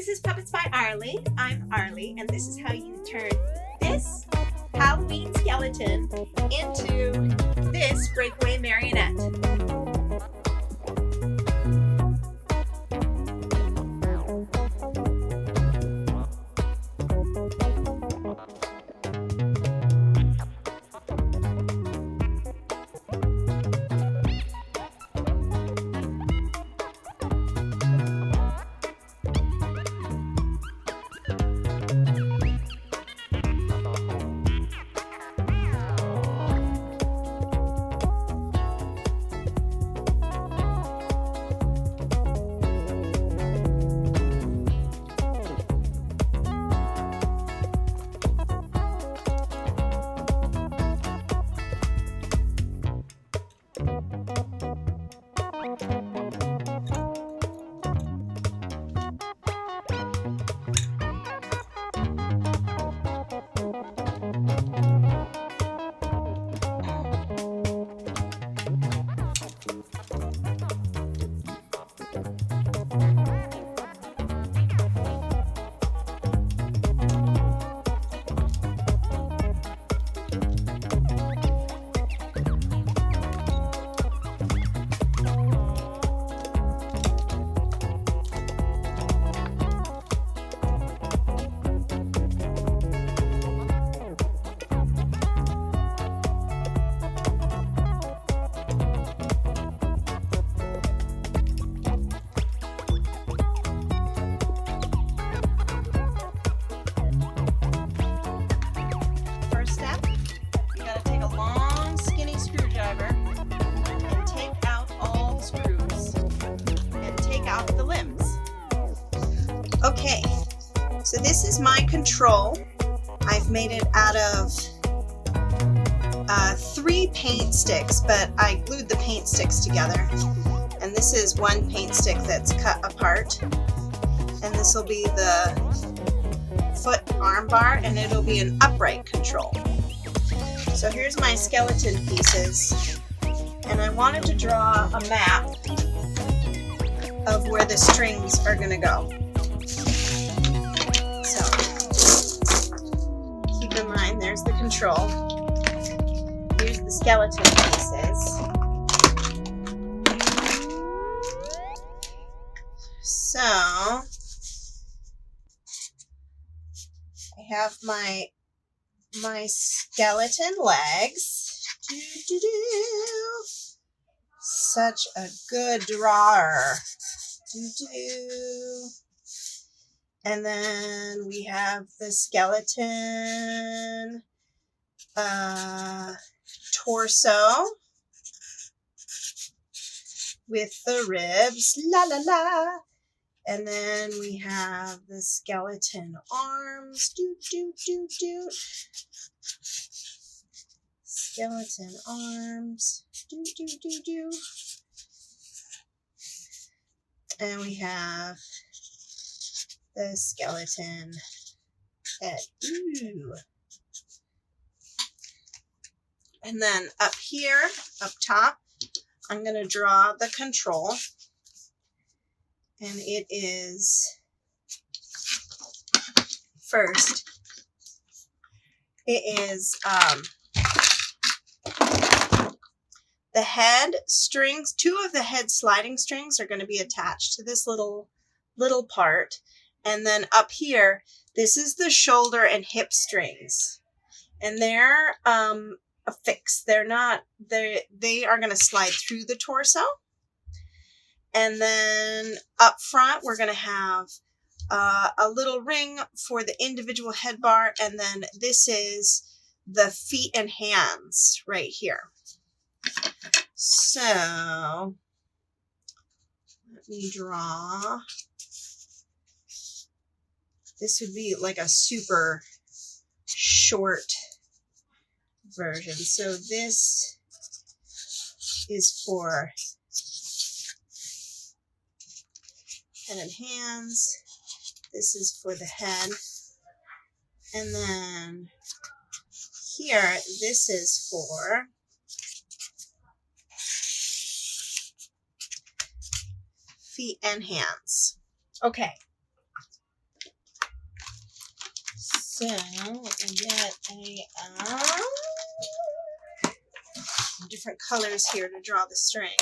this is Puppets by Arlie. I'm Arlie, and this is how you turn this Halloween skeleton into this breakaway marionette. Okay, so this is my control. I've made it out of 3 paint sticks, but I glued the paint sticks together. And this is one paint stick that's cut apart. And this will be the foot arm bar, and it'll be an upright control. So here's my skeleton pieces. And I wanted to draw a map of where the strings are going to go. In mind, there's the control. Here's the skeleton pieces. So I have my skeleton legs. Such a good drawer. And then we have the skeleton torso with the ribs, la la la. And then we have the skeleton arms, skeleton arms, and we have the skeleton head. Ooh. And then up here, up top, I'm going to draw the control. And it is, first, it is the head strings. 2 of the head sliding strings are going to be attached to this little part. And then up here, this is the shoulder and hip strings. And they're affixed. They are going to slide through the torso. And then up front, we're going to have a little ring for the individual head bar. And then this is the feet and hands right here. So let me draw. This would be like a super short version. So this is for head and hands. This is for the head. And then here, this is for feet and hands. Okay. So let me get different colors here to draw the strings.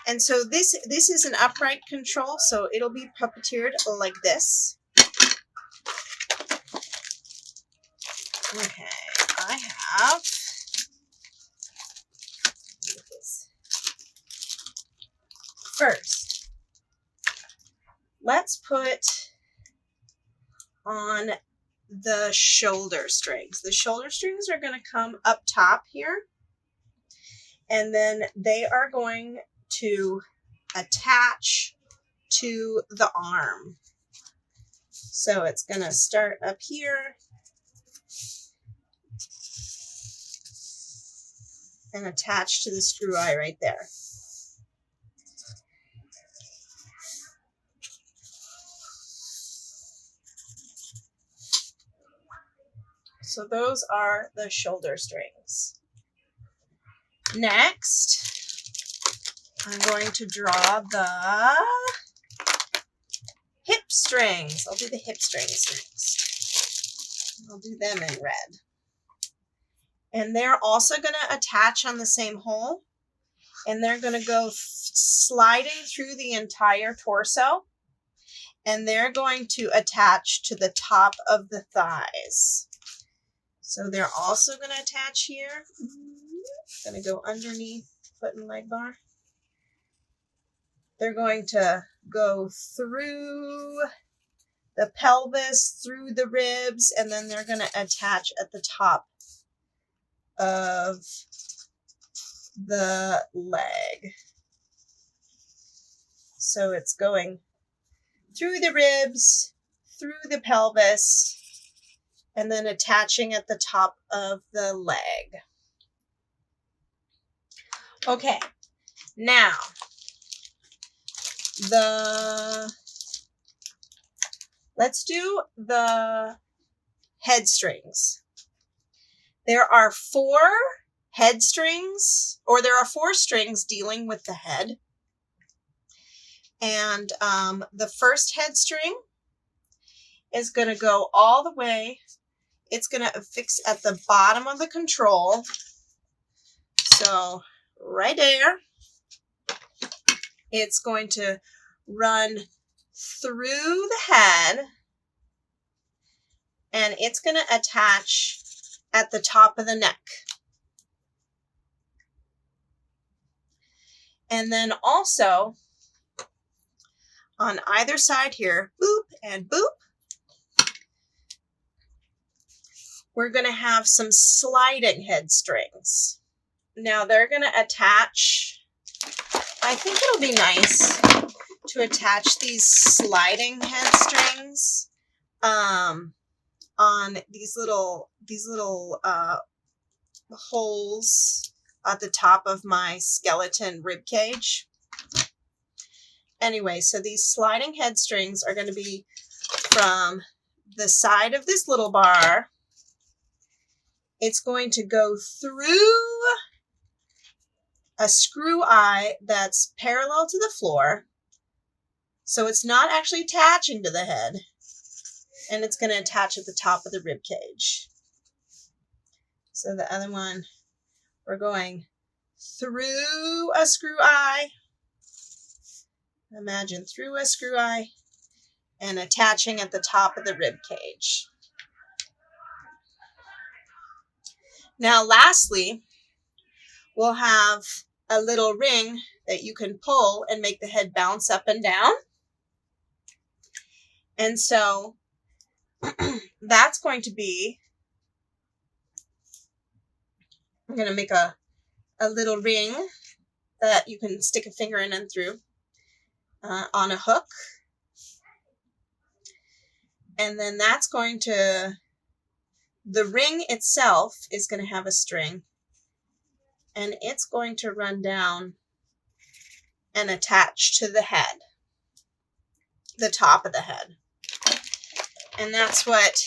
And so this is an upright control, so it'll be puppeteered like this. Okay, I have this. First, let's put on the shoulder strings. The shoulder strings are going to come up top here, and then they are going to attach to the arm. So it's going to start up here and attach to the screw eye right there. So those are the shoulder strings. Next, I'm going to draw the hip strings. I'll do the hip strings next. I'll do them in red. And they're also going to attach on the same hole. And they're going to go sliding through the entire torso. And they're going to attach to the top of the thighs. So they're also going to attach here. Going to go underneath foot and leg bar. They're going to go through the pelvis, through the ribs, and then they're going to attach at the top of the leg. So it's going through the ribs, through the pelvis, and then attaching at the top of the leg. Okay, now let's do the head strings. There are 4 head strings, or there are 4 strings dealing with the head. And the first head string is going to go all the way. It's going to affix at the bottom of the control. So right there. It's going to run through the head, and it's going to attach at the top of the neck. And then also on either side here, boop and boop, we're going to have some sliding head strings. Now they're going to attach. I think it'll be nice to attach these sliding head strings on these little holes at the top of my skeleton rib cage. Anyway, so these sliding head strings are going to be from the side of this little bar. It's going to go through a screw eye that's parallel to the floor. So it's not actually attaching to the head. And it's going to attach at the top of the rib cage. So the other one, we're going through a screw eye. Imagine through a screw eye and attaching at the top of the rib cage. Now lastly, we'll have a little ring that you can pull and make the head bounce up and down. And so that's going to be, I'm going to make a little ring that you can stick a finger in and through on a hook. And then that's going to, the ring itself is going to have a string. And it's going to run down and attach to the head, the top of the head. And that's what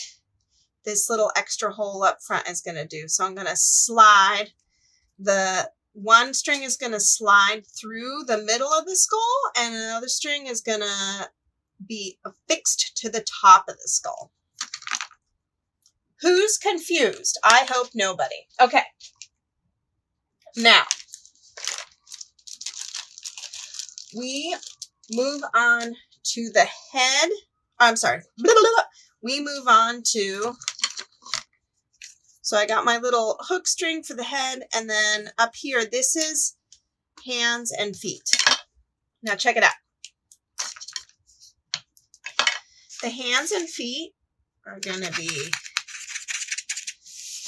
this little extra hole up front is going to do. So I'm going to slide, the one string is going to slide through the middle of the skull, and another string is going to be affixed to the top of the skull. Who's confused? I hope nobody. Okay. Now, we move on to the head. I'm sorry. We move on to, so I got my little hook string for the head, and then up here, this is hands and feet. Now check it out. The hands and feet are going to be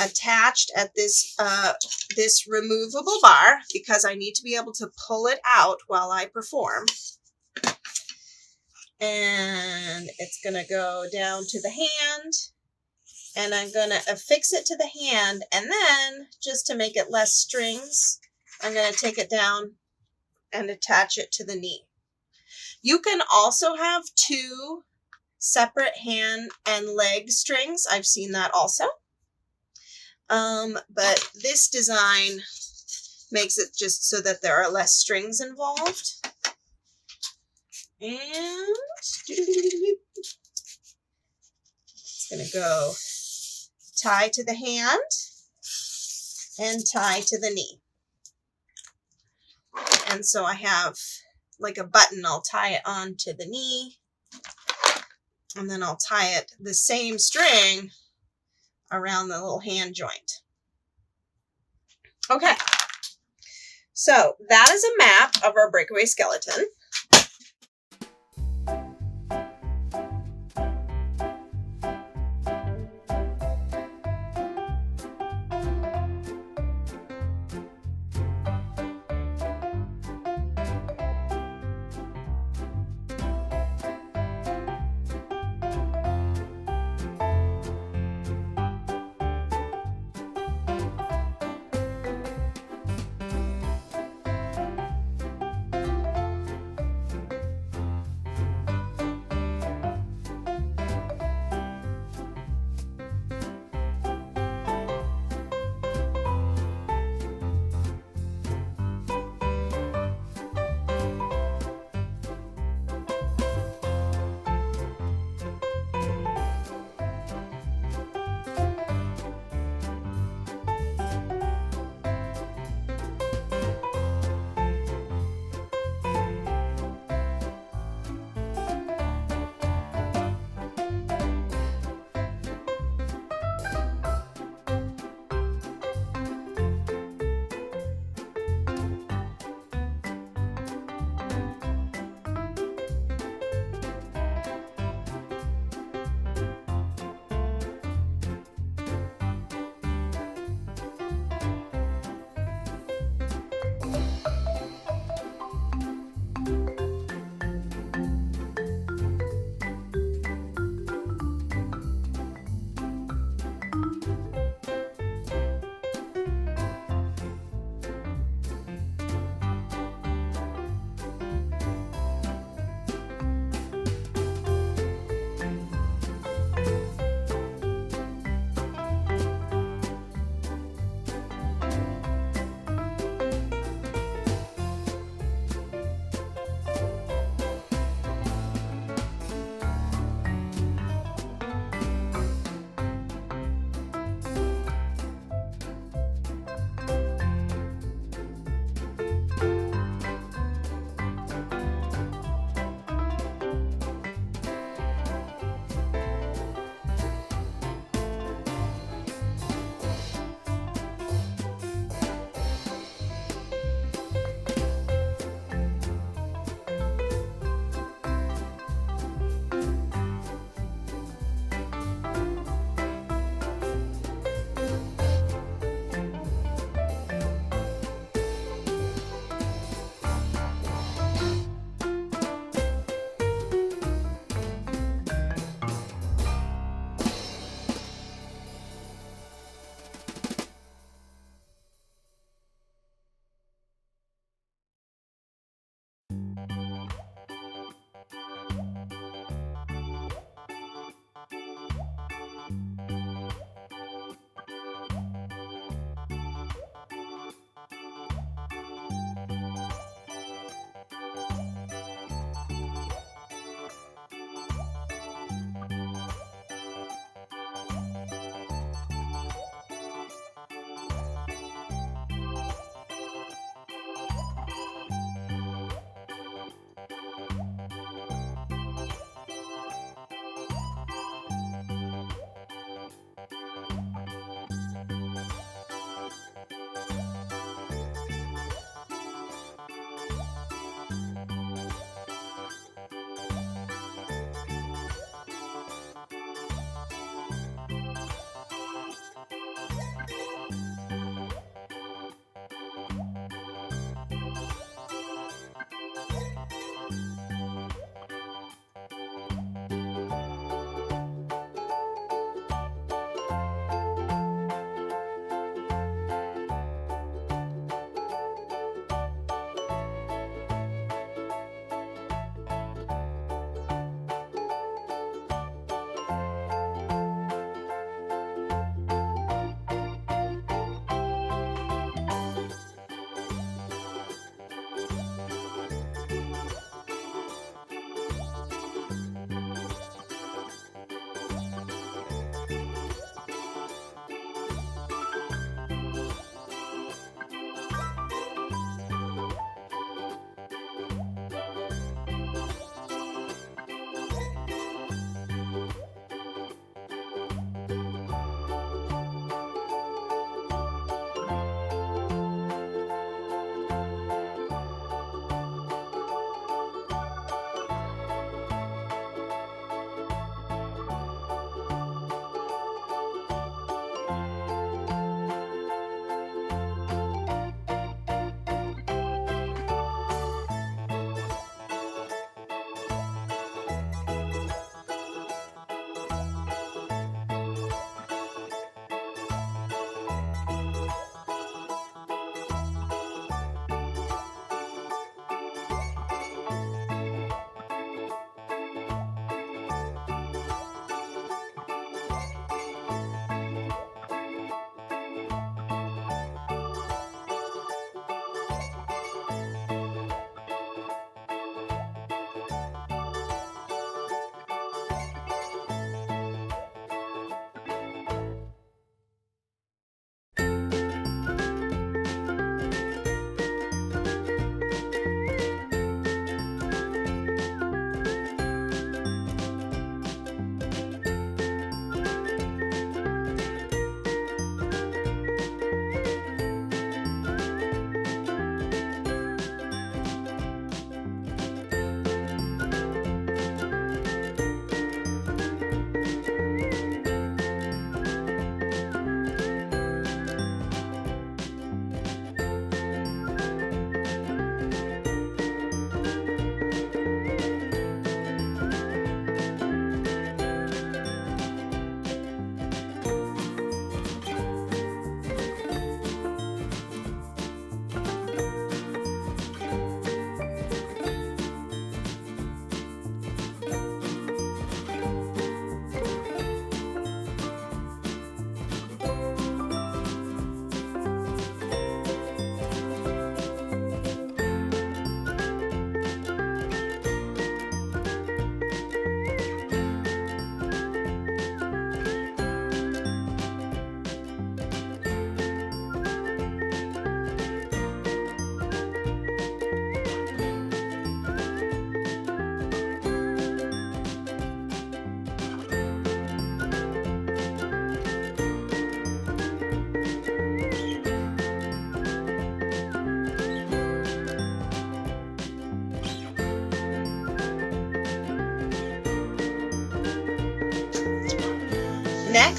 attached at this this removable bar because I need to be able to pull it out while I perform. And it's going to go down to the hand, and I'm going to affix it to the hand, and then just to make it less strings, I'm going to take it down and attach it to the knee. You can also have 2 separate hand and leg strings. I've seen that also. But this design makes it just so that there are less strings involved. And it's going to go tie to the hand and tie to the knee. And so I have like a button. I'll tie it onto the knee, and then I'll tie it the same string around the little hand joint. Okay, so that is a map of our breakaway skeleton.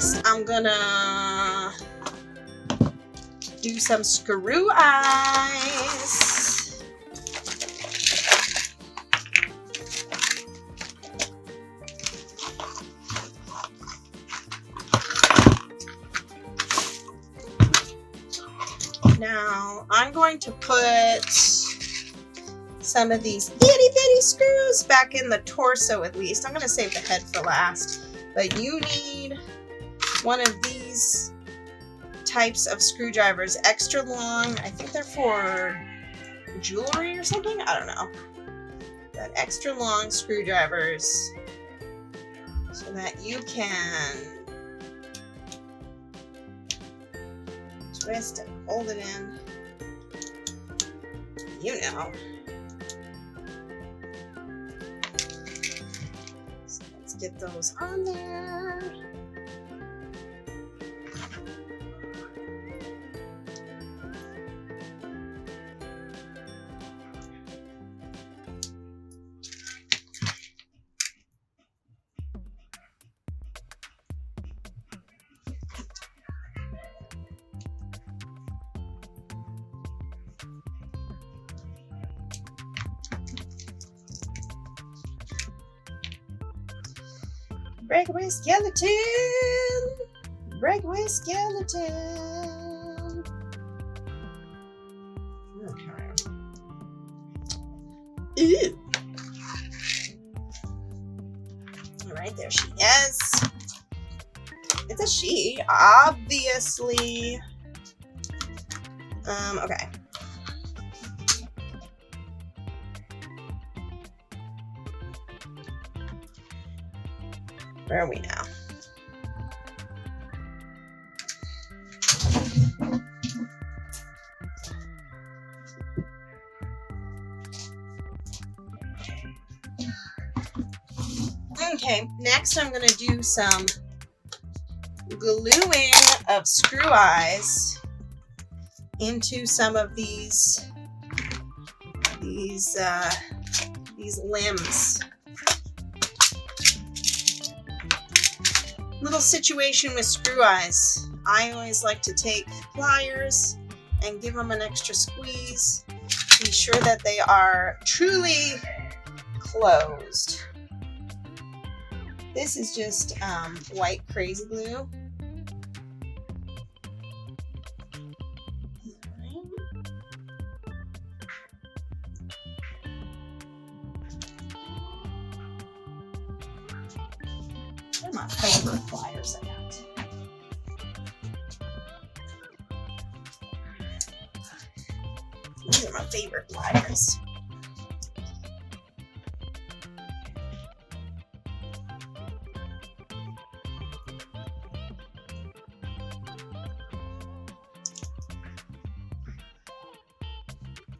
Next, I'm gonna do some screw eyes. Now, I'm going to put some of these itty bitty screws back in the torso at least. I'm going to save the head for last. But you need one of these types of screwdrivers, extra long. I think they're for jewelry or something. I don't know. But extra long screwdrivers so that you can twist and hold it in. You know. So let's get those on there. Breakaway skeleton! Breakaway skeleton! Okay. Ew. Alright, there she is. It's a she, obviously. Okay. Where are we now? Okay, next I'm going to do some gluing of screw eyes into some of these limbs. Little situation with screw eyes. I always like to take pliers and give them an extra squeeze. Be sure that they are truly closed. This is just white crazy glue. They're my favorite pliers I got. These are my favorite pliers.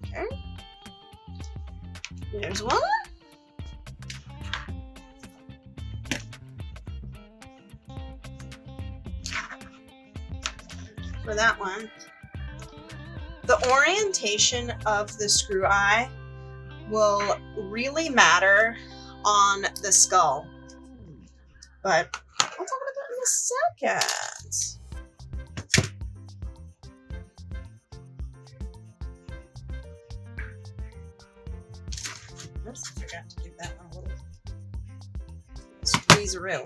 Okay. There's one. For that one, the orientation of the screw eye will really matter on the skull, but I'll talk about that in a second. Oops, I forgot to give that one a little squeeze-a-roo.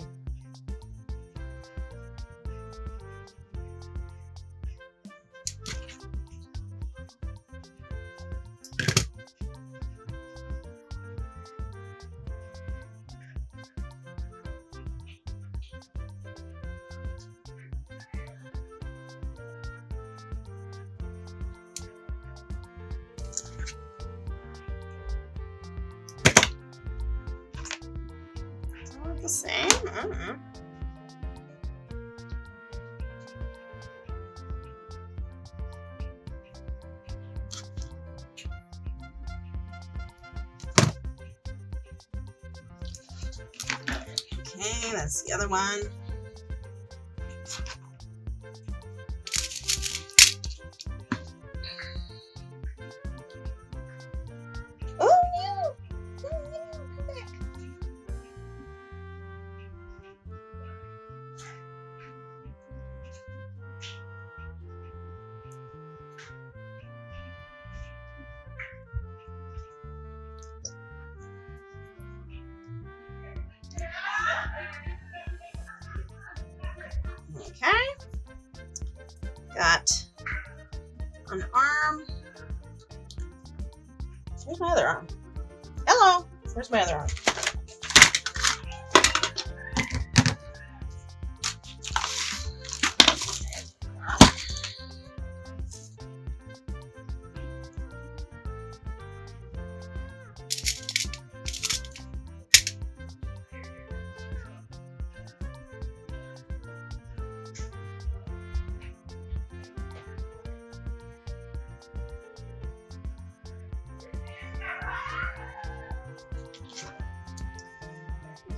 The same? I don't know. Okay, that's the other one. Okay. Got an arm. Where's my other arm? Hello. Where's my other arm?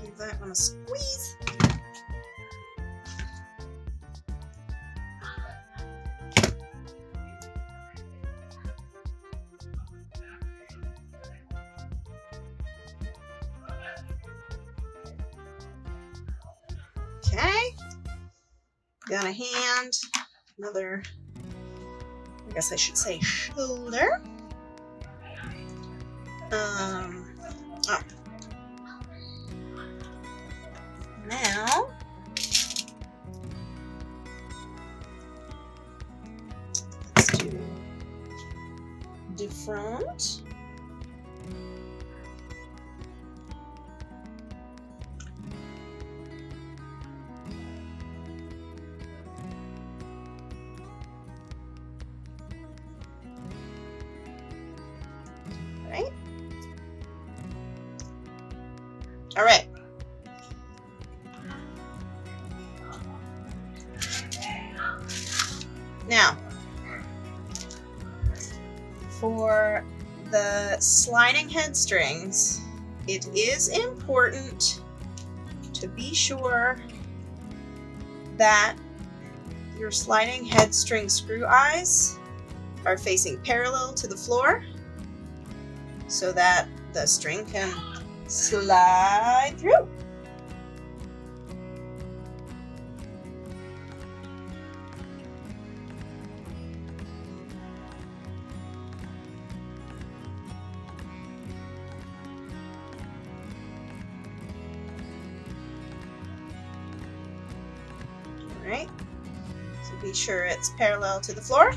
Give that one a squeeze. Okay. Got a hand. Another, I guess I should say shoulder. Oh. Now, let's do the front. Right? All right. Now, for the sliding head strings, it is important to be sure that your sliding head string screw eyes are facing parallel to the floor so that the string can slide through. Right? So be sure it's parallel to the floor.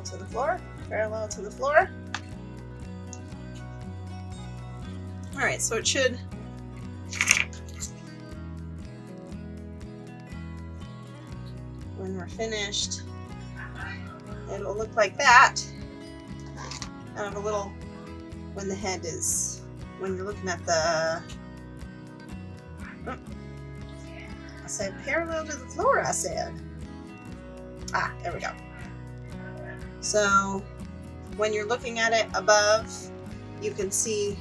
To the floor, parallel to the floor. All right, so it should when we're finished, it'll look like that. Kind of a little when the head is, when you're looking at the, I said parallel to the floor, I said. Ah, there we go. So when you're looking at it above, you can see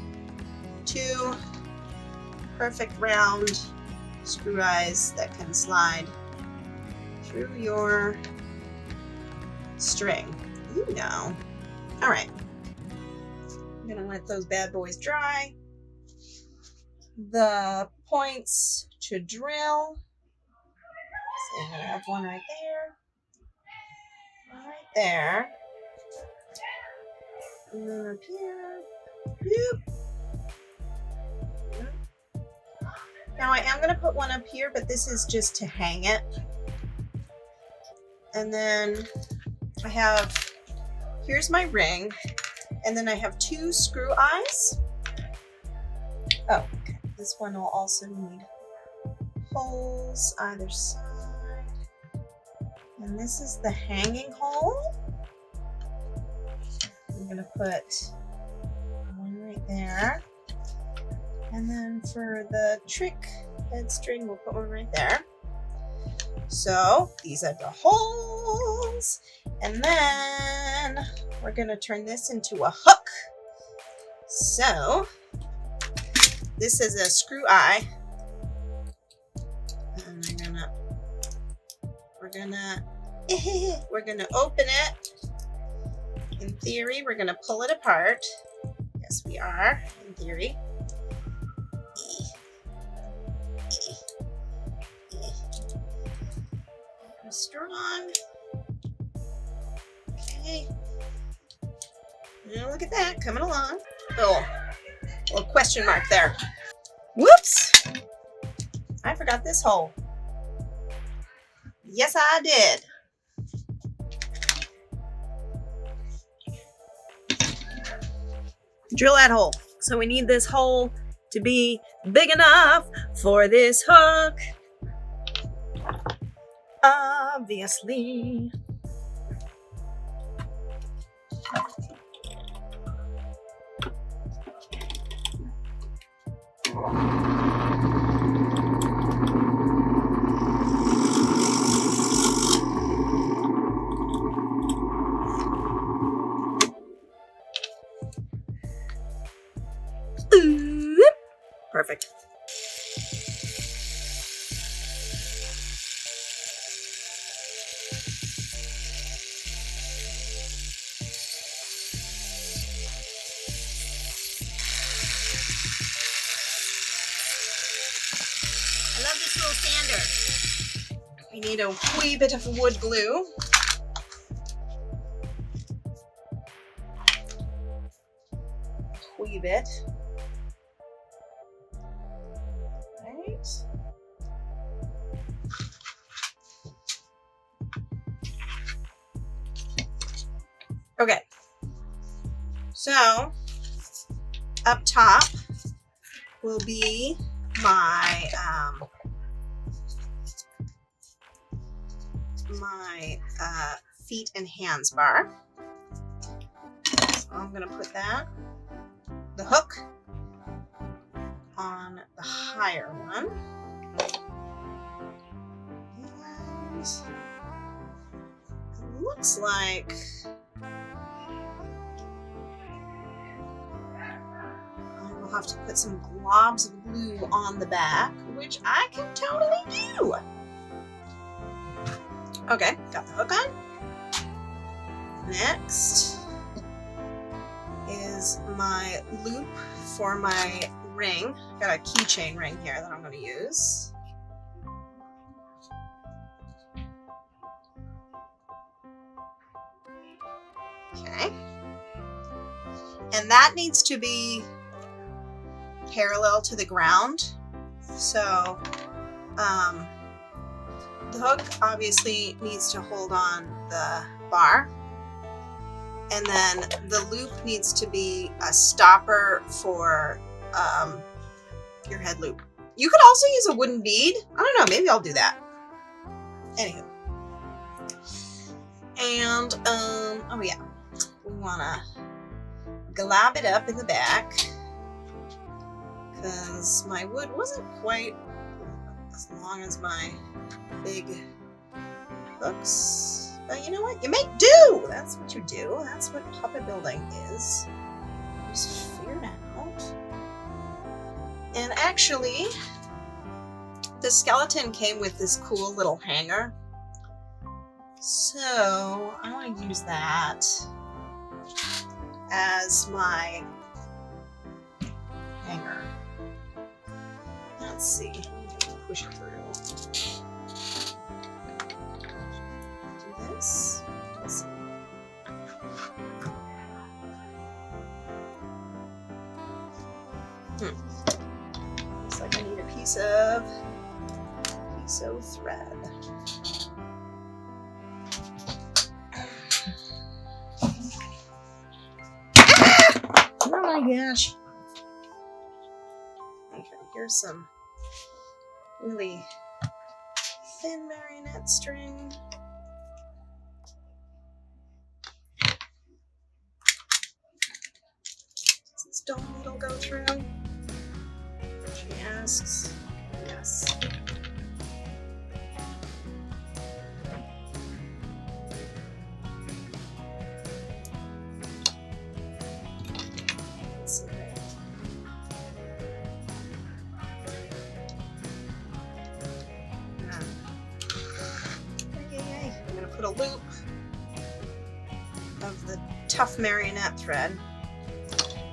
two perfect round screw eyes that can slide through your string. You know. All right. I'm going to let those bad boys dry. The points to drill. So I'm going to have one right there. Right there. And then up here. Boop. Now I am going to put one up here, but this is just to hang it. And then I have, here's my ring. And then I have two screw eyes. Oh, okay. This one will also need holes either side. And this is the hanging hole. I'm going to put one right there. And then for the trick head string, we'll put one right there. So these are the holes. And then we're going to turn this into a hook. So this is a screw eye. And we're gonna open it. In theory, we're gonna pull it apart. Yes, we are, in theory. Strong. Okay. Now look at that, coming along. Little question mark there. Whoops! I forgot this hole. Yes, I did. Drill that hole. So we need this hole to be big enough for this hook. Obviously. Perfect. I love this little sander. We need a wee bit of wood glue. Wee bit. Right. Okay. So up top will be my feet and hands bar. So I'm gonna put the hook on the higher one. And it looks like I will have to put some globs of glue on the back, which I can totally do. Okay, got the hook on. Next is my loop for my ring. Got a keychain ring here that I'm going to use. Okay. And that needs to be parallel to the ground. So the hook obviously needs to hold on the bar. And then the loop needs to be a stopper for your head loop. You could also use a wooden bead. I don't know, maybe I'll do that. Anywho. And, oh yeah, we wanna glob it up in the back because my wood wasn't quite as long as my big hooks. But you know what? You make do! That's what you do. That's what puppet building is. Just figure it out. And actually, the skeleton came with this cool little hanger. So I want to use that as my hanger. Let's see. Push it through. This. Let's see. Looks like I need a piece of thread. Oh my gosh. Okay, here's some really thin marionette string. Don't needle go through? She asks. Yes. Let's see. Okay. put a loop of the tough Marionette thread.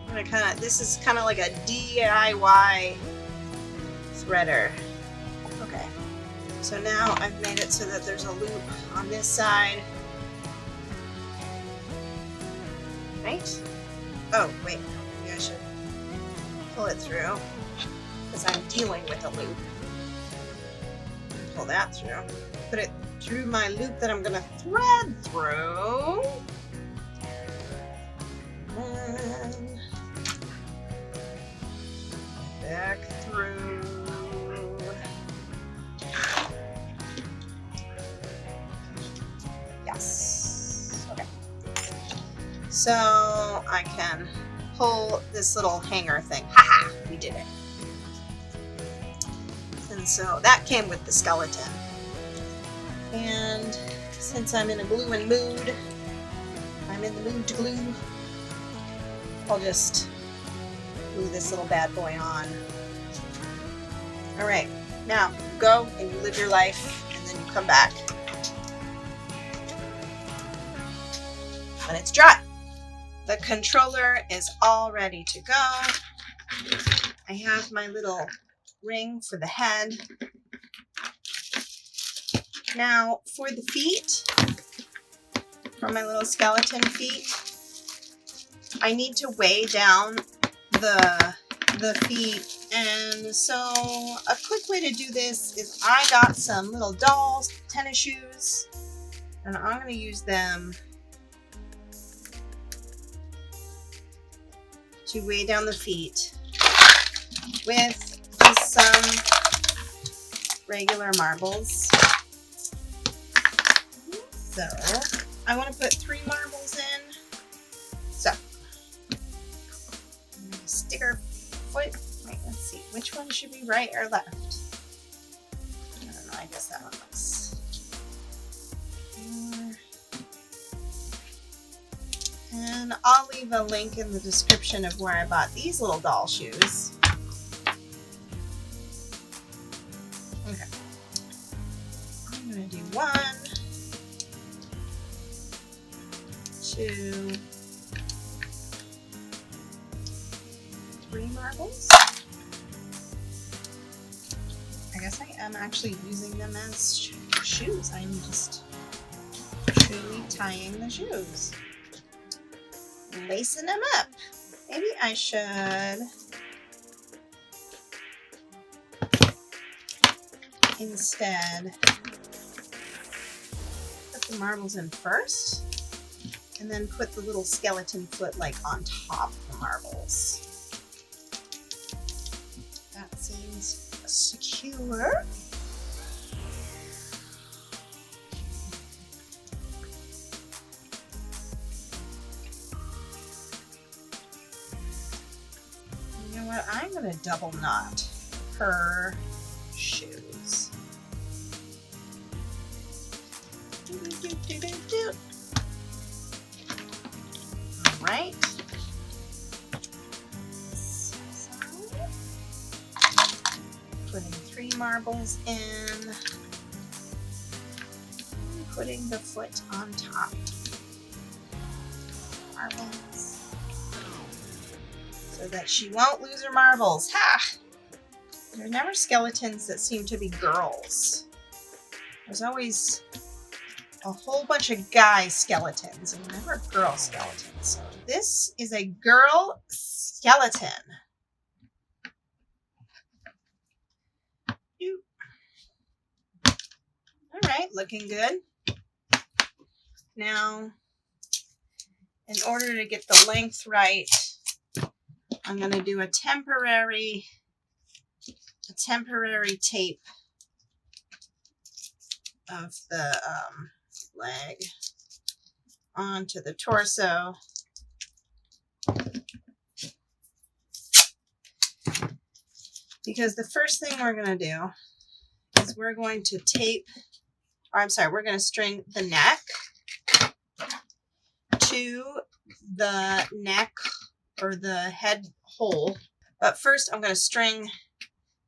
I'm gonna this is kind of like a DIY threader. Okay, so now I've made it so that there's a loop on this side. Right? Oh, wait, maybe I should pull it through because I'm dealing with a loop. Pull that through. Put it through my loop that I'm gonna thread through. And back through. Yes. Okay. So I can pull this little hanger thing. Haha! We did it. And so that came with the skeleton. And since I'm in a gluing mood, I'm in the mood to glue, I'll just glue this little bad boy on. Alright, now go and you live your life and then you come back when it's dry. The controller is all ready to go. I have my little ring for the head. Now for the feet, for my little skeleton feet, I need to weigh down the feet, and so a quick way to do this is I got some little dolls, tennis shoes, and I'm going to use them to weigh down the feet with some regular marbles. So I want to put 3 marbles in. So I'm going to stick our foot. Wait, let's see. Which one should be right or left? I don't know. I guess that one looks. And I'll leave a link in the description of where I bought these little doll shoes. Okay. I'm going to do 1, 2, 3 marbles. I guess I am actually using them as shoes. I'm just truly tying the shoes. Lacing them up. Maybe I should instead put the marbles in first and then put the little skeleton foot like on top of the marbles. That seems secure. You know what? I'm going to double knot her shoes. All right. Putting 3 marbles in. Putting the foot on top. Marbles. So that she won't lose her marbles. Ha! There's never skeletons that seem to be girls. There's always a whole bunch of guy skeletons and never girl skeletons. So this is a girl skeleton. All right, looking good. Now, in order to get the length right, I'm going to do a temporary tape of the leg onto the torso. Because the first thing we're going to do is we're going to we're going to string the neck to the neck or the head hole. But first I'm going to string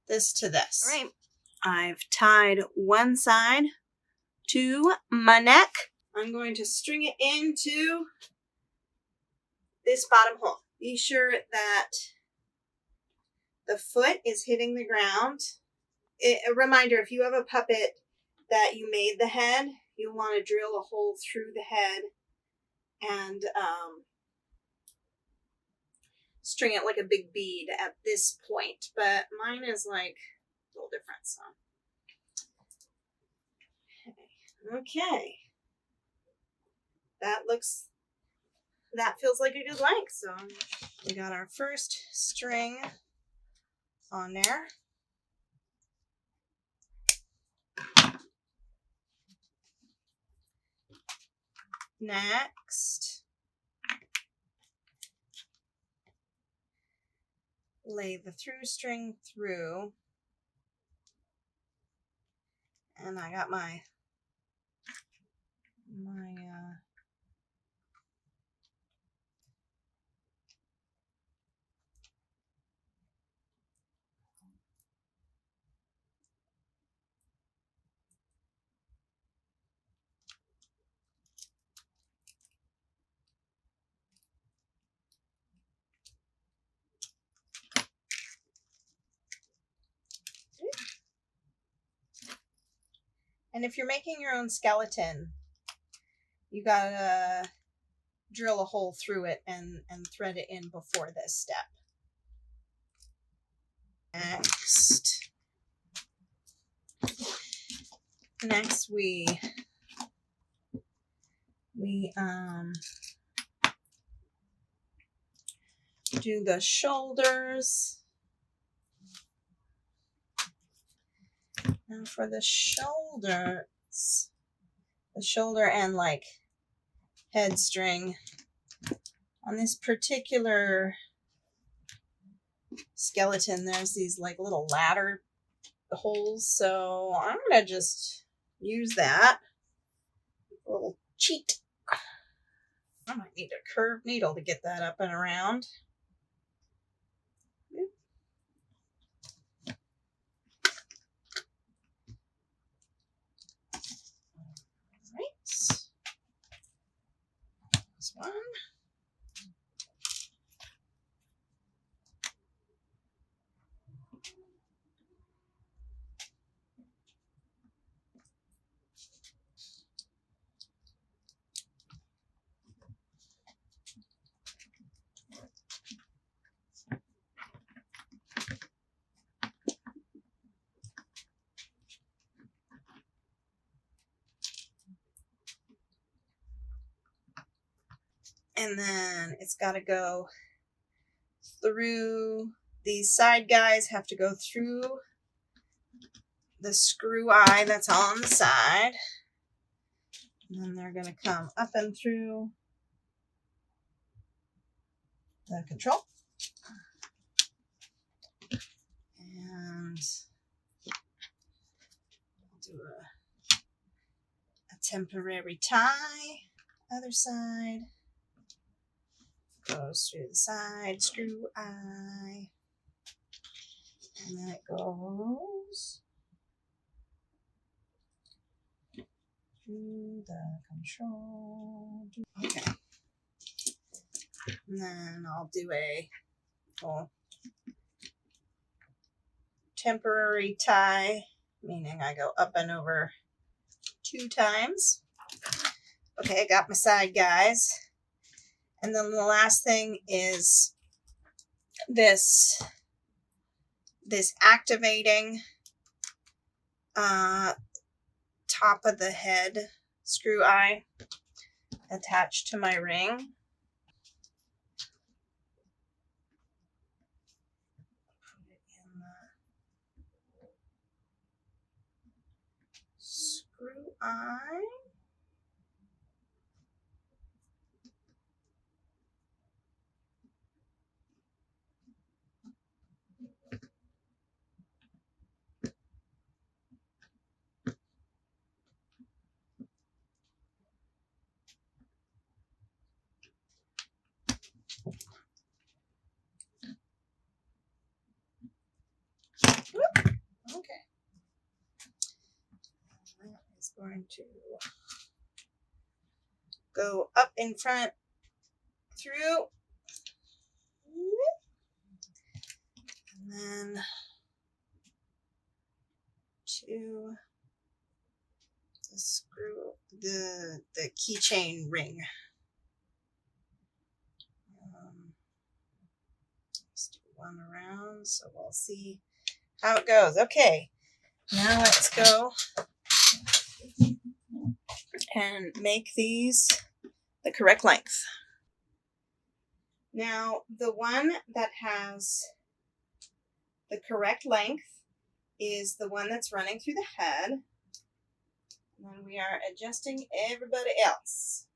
this to this. All right. I've tied one side to my neck. I'm going to string it into this bottom hole. Be sure that the foot is hitting the ground. A reminder, if you have a puppet that you made the head, you want to drill a hole through the head and string it like a big bead at this point. But mine is like a little different, so. Okay. That feels like a good length. So we got our first string on there. Next, lay the through string through. And I got my and if you're making your own skeleton, you gotta drill a hole through it and thread it in before this step. Next we do the shoulders. Now for the shoulders, the shoulder and like head string on this particular skeleton, there's these like little ladder holes, so I'm gonna just use that a little cheat. I might need a curved needle to get that up and around. Right. This one. And then it's got to go through, these side guys have to go through the screw eye that's on the side. And then they're going to come up and through the control. And I'll do a temporary tie. Other side. Goes through the side screw eye, and then it goes through the control. Okay, and then I'll do a little temporary tie, meaning I go up and over 2 times. Okay, I got my side guys. And then the last thing is this activating top of the head screw eye attached to my ring. Put it in the screw eye. Okay. That is going to go up in front through, and then to the screw, the keychain ring. Let's do one around, so we'll see how it goes. Okay, now let's go and make these the correct length. Now, the one that has the correct length is the one that's running through the head. And then we are adjusting everybody else.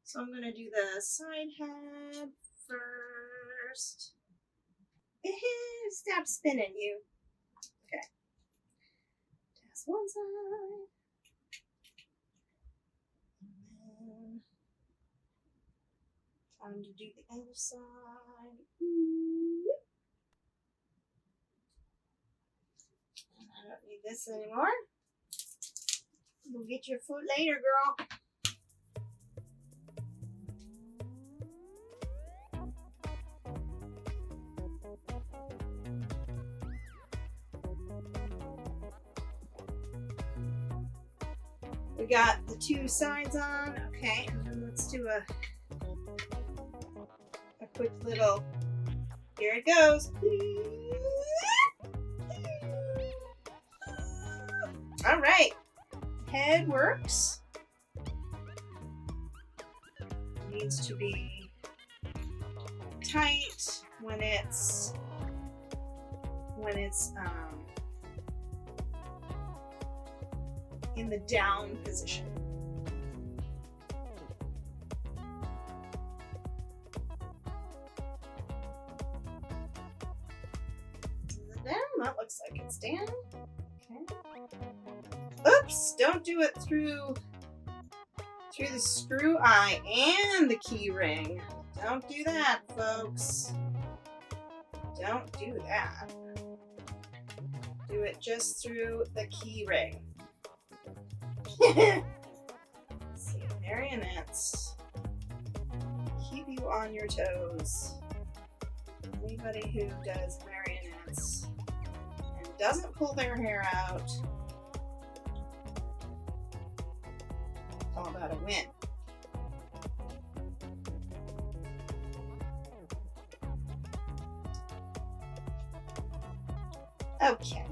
So I'm going to do the side head first. Stop spinning, you. Okay. Test one side. And then time to do the other side. And I don't need this anymore. We'll get your foot later, girl. We got the two sides on. Okay, and then let's do a quick little, here it goes. All right, head works. Needs to be tight when it's in the down position. Then that looks like it's down. Okay. Oops! Don't do it through the screw eye and the key ring. Don't do that, folks. Don't do that. Do it just through the key ring. Let's see, marionettes keep you on your toes. Anybody who does marionettes and doesn't pull their hair out, it's all about a win. Okay.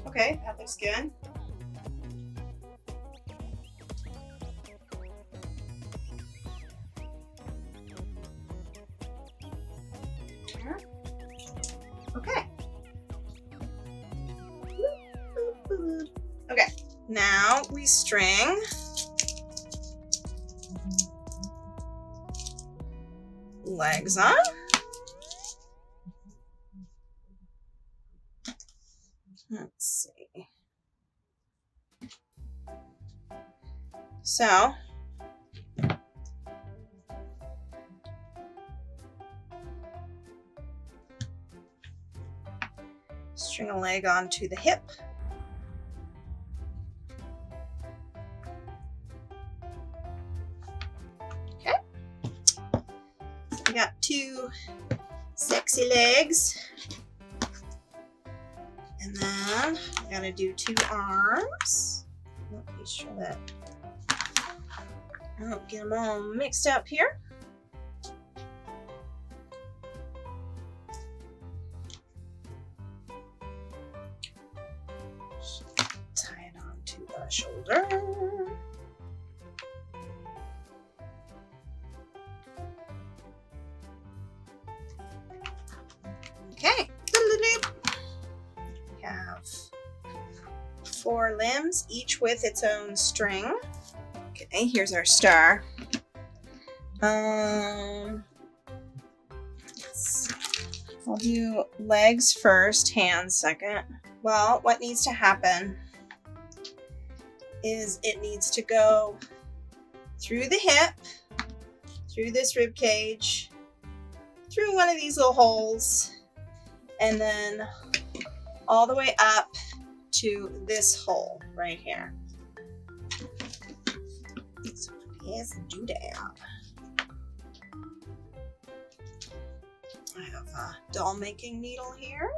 Okay, that looks good. Okay. Okay, now we string legs on. Let's see. So, string a leg onto the hip. Okay. So we got two sexy legs. And then I'm gonna do two arms. Let me sure that I don't get them all mixed up here. Tie it onto the shoulder. Okay. We have 4 limbs, each with its own string. Okay, here's our star. I'll do legs first, hands second. Well, what needs to happen is it needs to go through the hip, through this rib cage, through one of these little holes, and then all the way up to this hole right here. So here's the doodad. I have a doll making needle here.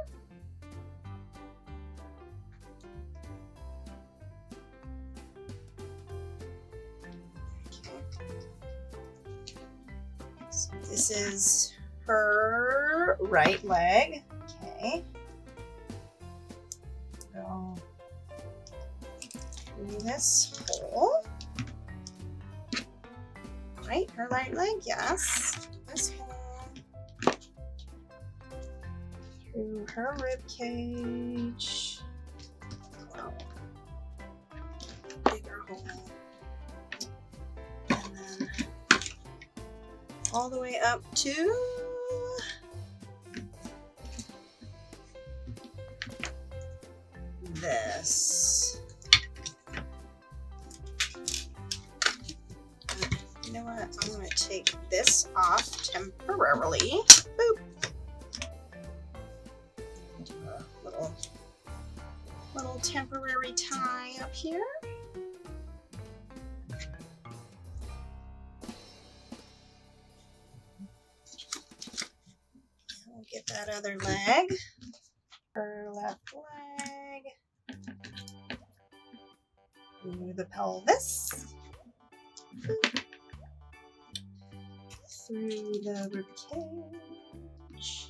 So this is her right leg. Okay. Go through this hole. Right, her right leg, yes. This hole. Through her rib cage. Wow. Bigger hole. And then all the way up to this. You know what? I'm going to take this off temporarily. Boop. Do a little temporary tie up here. We'll get that other leg. Her left leg. Through the pelvis. Through the rib cage.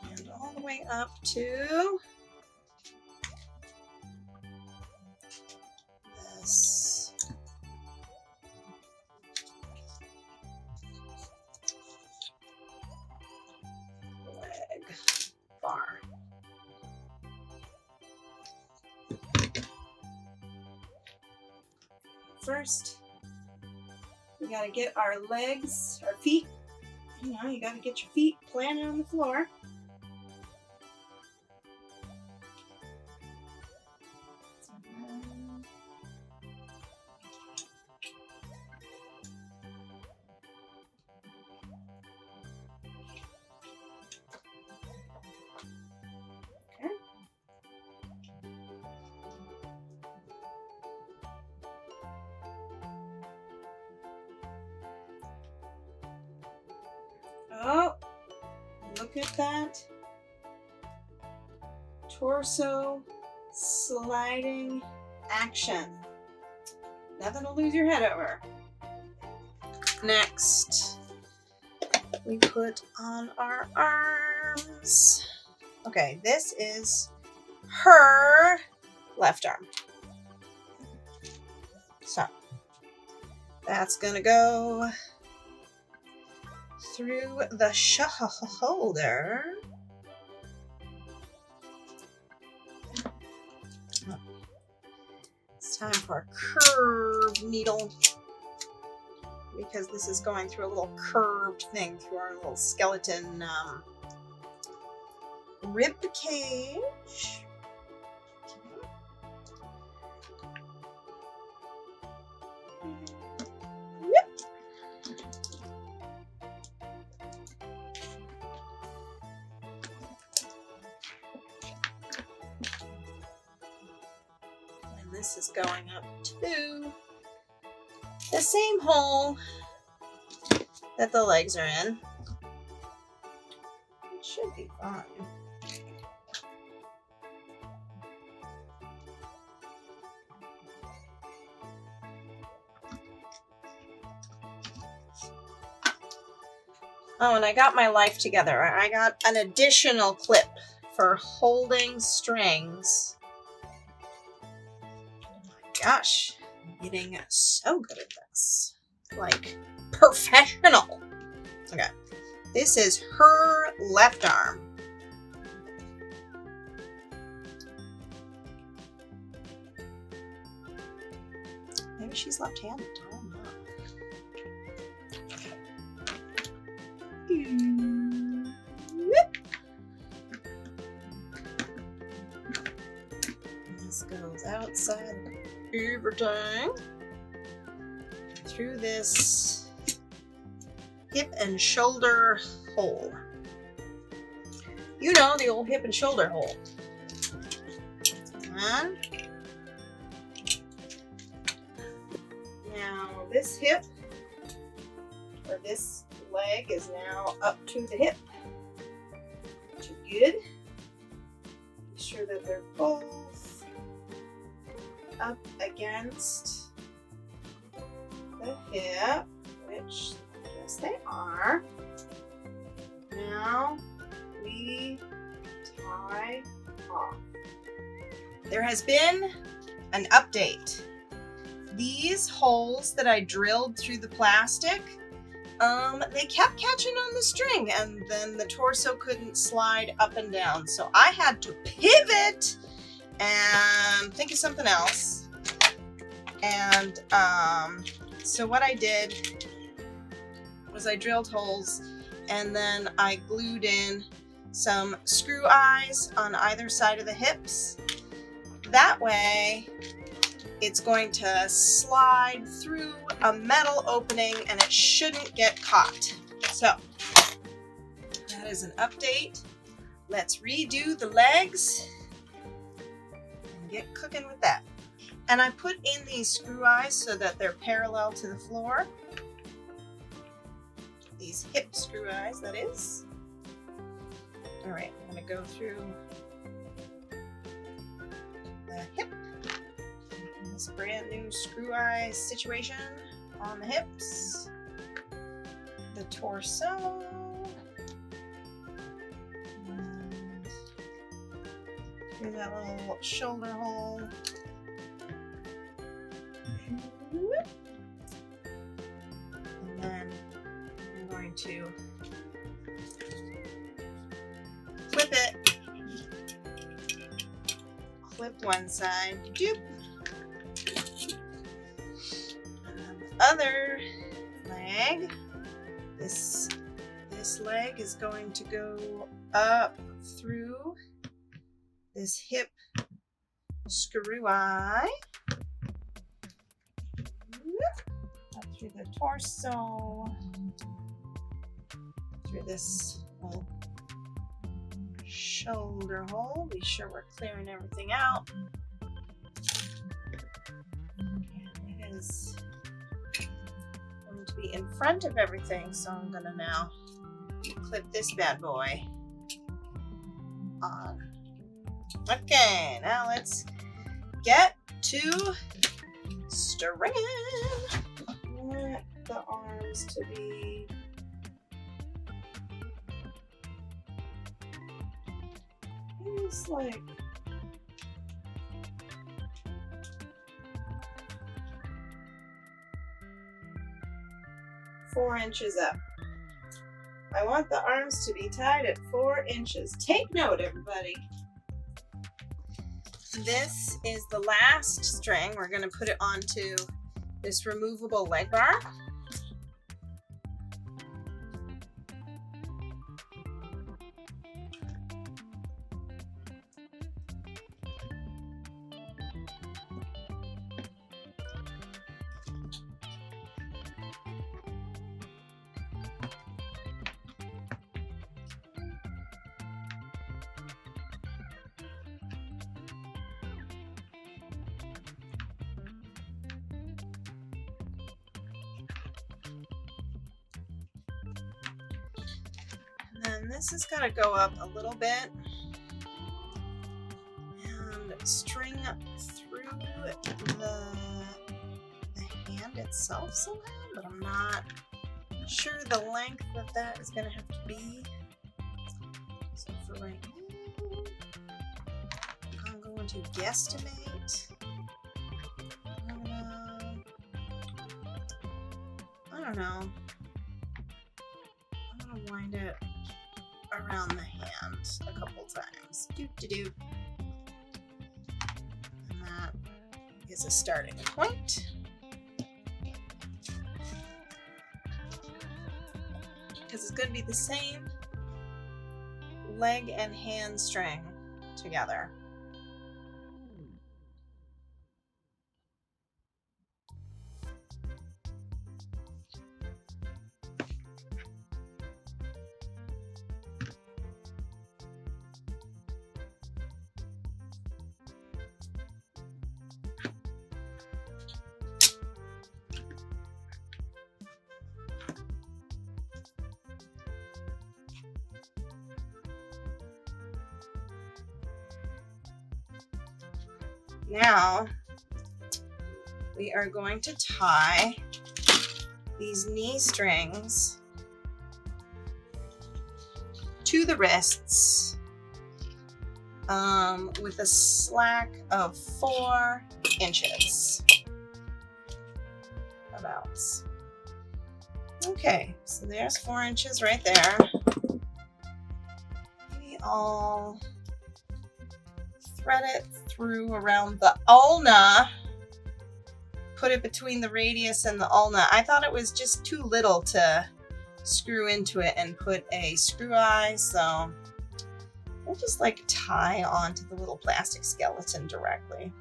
And all the way up to this. Leg bar. First, we gotta get our legs, our feet, you know, you gotta get your feet planted on the floor. Oh, look at that. Torso sliding action. Nothing to lose your head over. Next, we put on our arms. Okay, this is her left arm. So, that's gonna go through the shoulder. It's time for a curved needle because this is going through a little curved thing through our little skeleton rib cage. This is going up to the same hole that the legs are in. It should be fine. Oh, and I got my life together. I got an additional clip for holding strings. Gosh, I'm getting so good at this. Like, professional. Okay. This is her left arm. Maybe she's left-handed. I don't know. This goes outside everything through this hip and shoulder hole. You know, the old hip and shoulder hole. And now this hip, or this leg, is now up to the hip. Which is good. Be sure that they're both up against the hip, which yes they are. Now we tie off. There has been an update. These holes that I drilled through the plastic, they kept catching on the string, and then the torso couldn't slide up and down. So I had to pivot and think of something else. And so what I did was I drilled holes, and then I glued in some screw eyes on either side of the hips. That way it's going to slide through a metal opening and it shouldn't get caught. So that is an update. Let's redo the legs and get cooking with that. And I put in these screw eyes so that they're parallel to the floor. These hip screw eyes, that is. All right, I'm gonna go through the hip. This brand new screw eye situation on the hips, the torso, and through that little shoulder hole. And then I'm going to clip it, clip one side, doop. Other leg, this leg is going to go up through this hip screw eye, up through the torso, through this little shoulder hole. Be sure we're clearing everything out. And it is to be in front of everything, so I'm gonna now clip this bad boy on. Okay, now let's get to stringing. I want the arms to be it's like four inches up. I want the arms to be tied at 4 inches. Take note, everybody. This is the last string. We're going to put it onto this removable leg bar. And this has got to go up a little bit and string up through the hand itself somehow, but I'm not sure the length of that is going to have to be. So for right now, I'm going to guesstimate. I don't know. wind it around the hand a couple times. Do. And that is a starting point. Because it's going to be the same leg and hand string together. Now, we are going to tie these knee strings to the wrists with a slack of 4 inches. About. Okay, so there's 4 inches right there. Maybe I'll thread it through around the ulna, put it between the radius and the ulna. I thought it was just too little to screw into it and put a screw eye, so we'll just like tie onto the little plastic skeleton directly.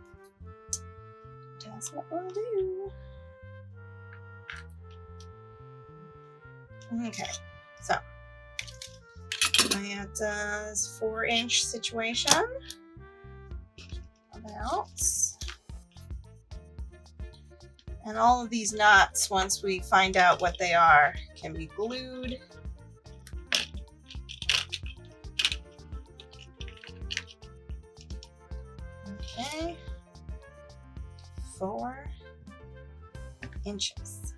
That's what we'll do. Okay, so I got a 4-inch situation. About. And all of these knots, once we find out what they are, can be glued. Okay. 4 inches.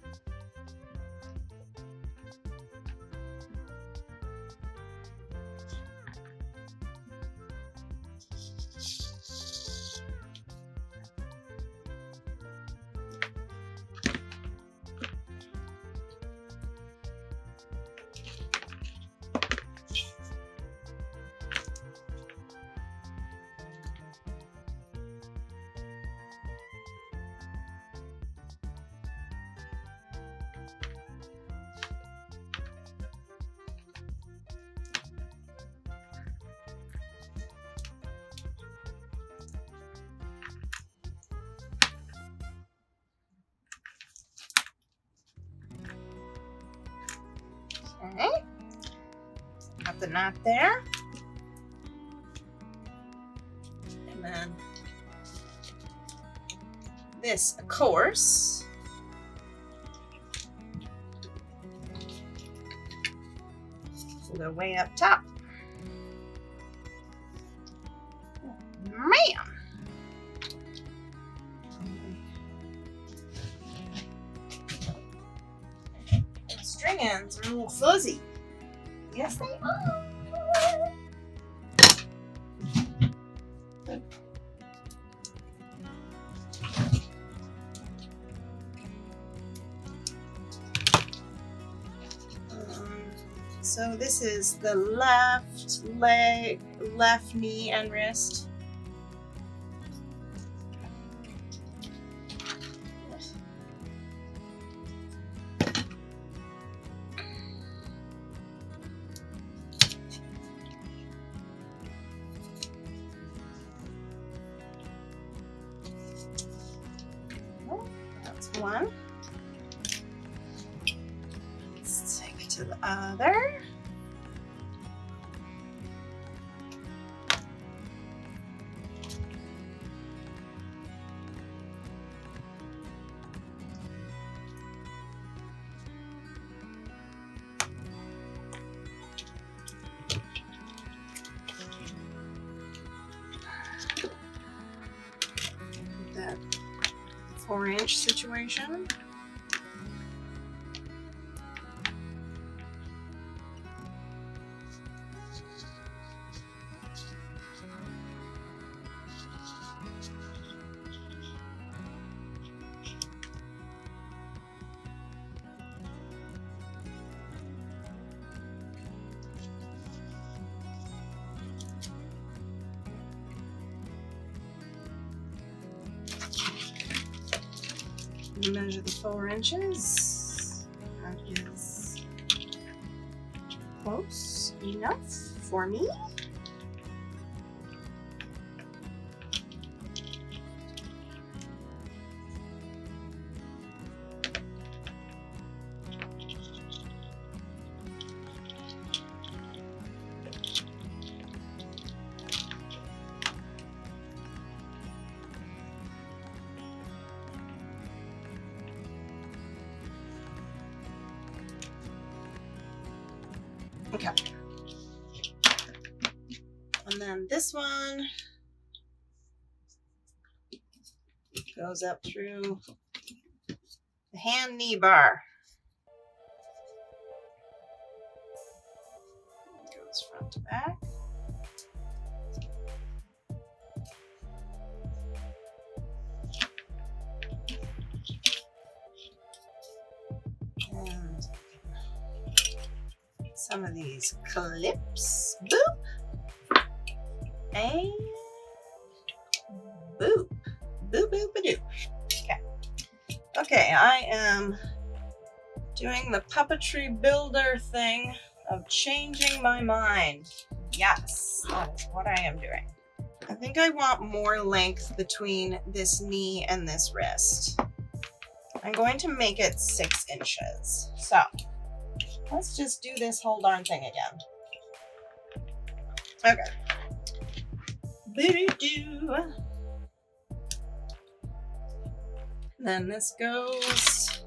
Okay, got the knot there, and then this, of course, will go way up top. Man! String ends are a little fuzzy. Yes, they are. So this is the left leg, left knee and wrist. That's one. Let's take it to the other. That 4-inch situation. Measure the 4 inches. That is close enough for me. Okay. And then this one goes up through the hand knee bar. Goes front to back. And some of these clips. Boop. And boop. Boop, boop, boop. Okay. Okay, I am doing the puppetry builder thing of changing my mind. Yes, that is what I am doing. I think I want more length between this knee and this wrist. I'm going to make it 6 inches. So let's just do this whole darn thing again. Okay. Boo-doo-doo. Then this goes,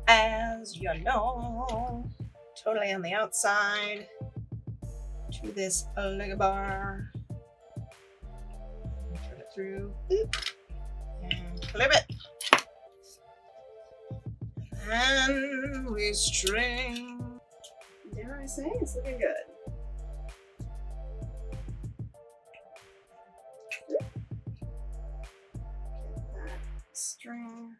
as you know, totally on the outside to this leg bar. Put it through, boop, and clip it. And we string. Dare I say, it's looking good. String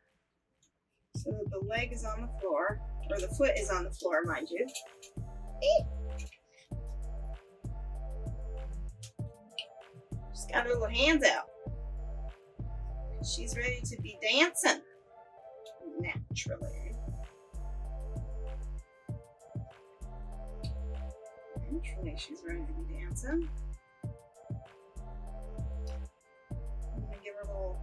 so that the leg is on the floor, or the foot is on the floor, mind you. She's got her little hands out. She's ready to be dancing naturally. Naturally, she's ready to be dancing. I'm gonna give her little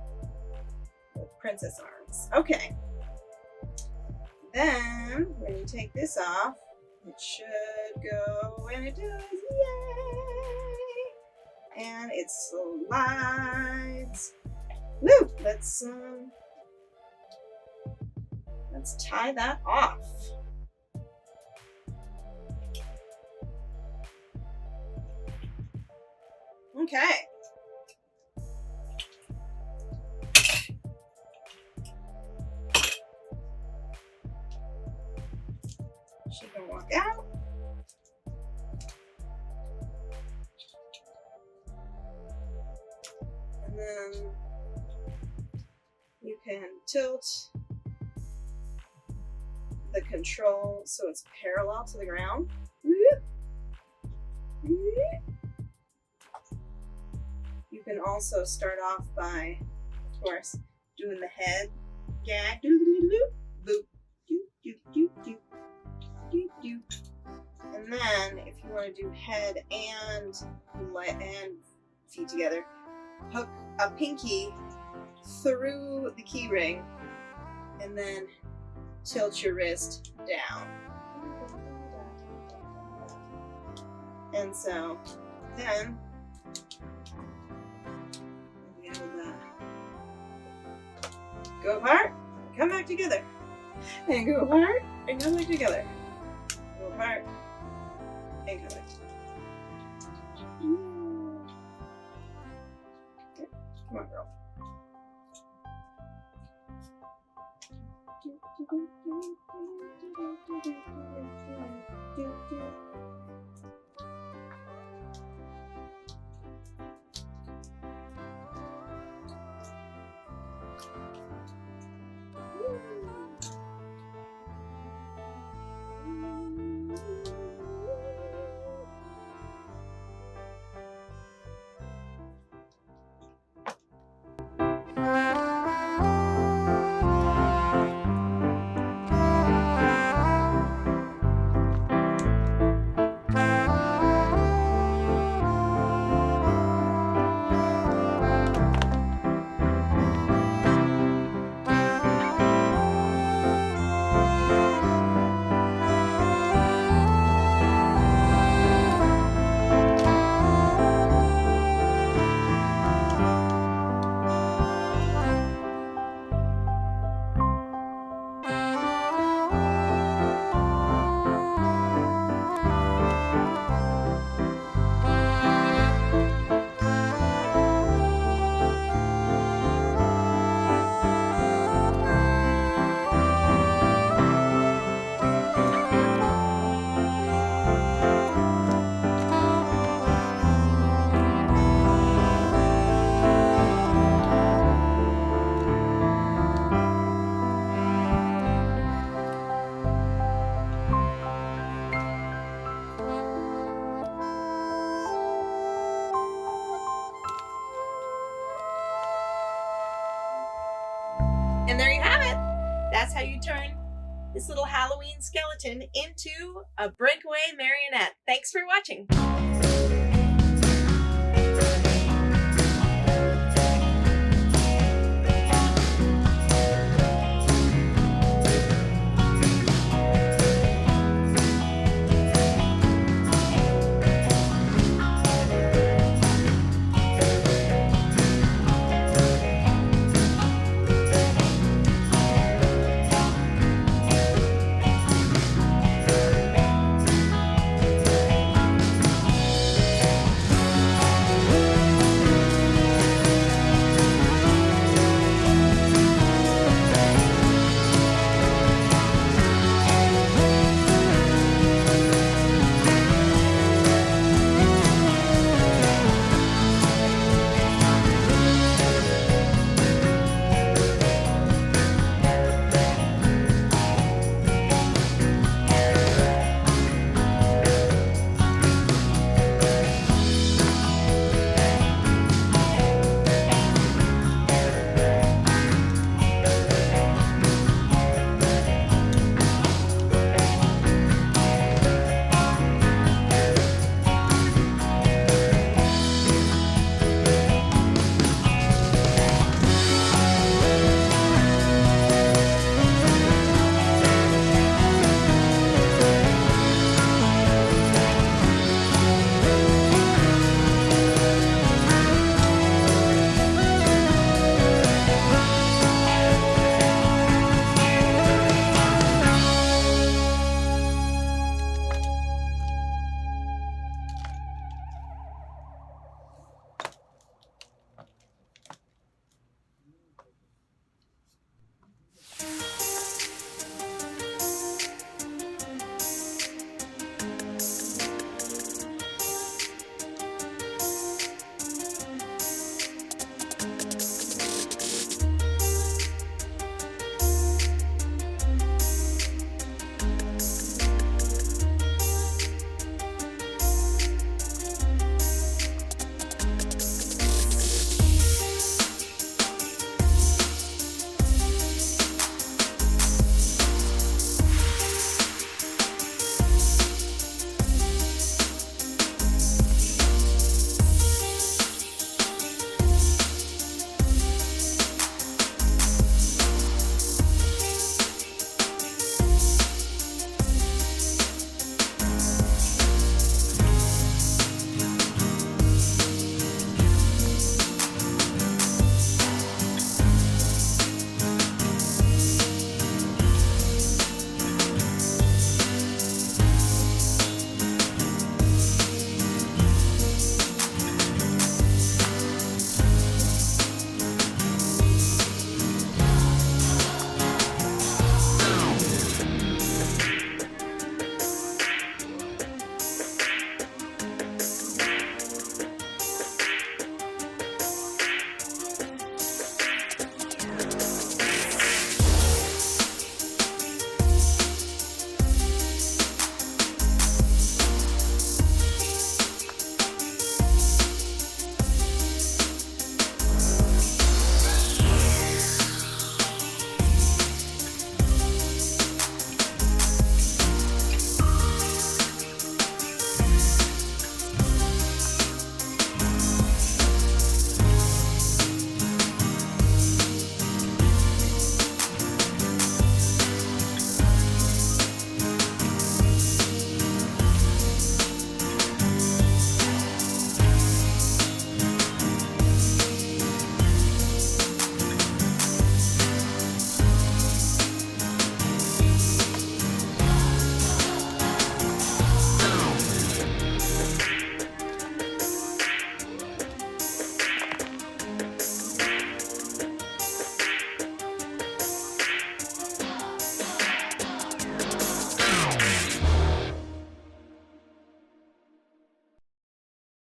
princess arms. Okay. Then when you take this off, it should go, and it does. Yay! And it slides. Woo! Let's tie that off. Okay. She can walk out. And then you can tilt the control so it's parallel to the ground. You can also start off by, of course, doing the head gag. Boop, doop, doop, doop, doop. And then if you want to do head and feet together, hook a pinky through the key ring and then tilt your wrist down. And so then you'll be able to go apart, come back together, and go apart and come back together. Go apart and come back. Okay, come on, girl. that's how you turn this little Halloween skeleton into a breakaway marionette. Thanks for watching.